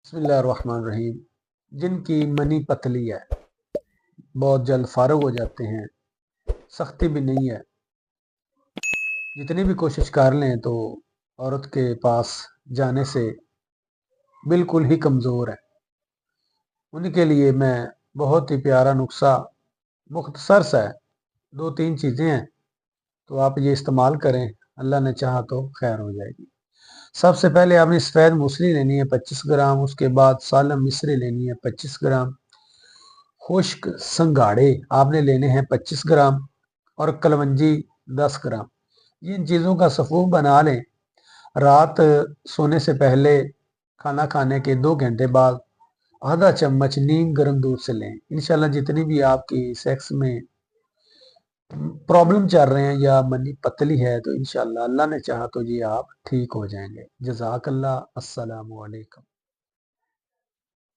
बिस्मिल्लाहिर्रहमानिर्रहीम। जिनकी मनी पतली है बहुत जल्द फारग हो जाते हैं, सख्ती भी नहीं है, जितनी भी कोशिश कर लें तो औरत के पास जाने से बिल्कुल ही कमज़ोर है। उनके लिए मैं बहुत ही प्यारा नुस्खा, मुख्तसर सा है, 2-3 चीज़ें हैं, तो आप ये इस्तेमाल करें, अल्लाह ने चाहा तो खैर हो जाएगी। सबसे पहले आपने सफ़ेद मूसली लेनी है 25 ग्राम, उसके बाद सालम मिश्री लेनी है 25 ग्राम, खुश्क संघाड़े आपने लेने हैं 25 ग्राम और कलवंजी 10 ग्राम। इन चीज़ों का सफ़ूफ बना लें। रात सोने से पहले खाना खाने के 2 घंटे बाद आधा चम्मच नीम गर्म दूध से लें। इंशाल्लाह जितनी भी आपकी सेक्स में प्रॉब्लम चल रहे हैं या मनी पतली है तो इंशाल्लाह अल्लाह ने चाहा तो ये आप ठीक हो जाएंगे। जज़ाकल्लाह। अस्सलामु अलैकुम।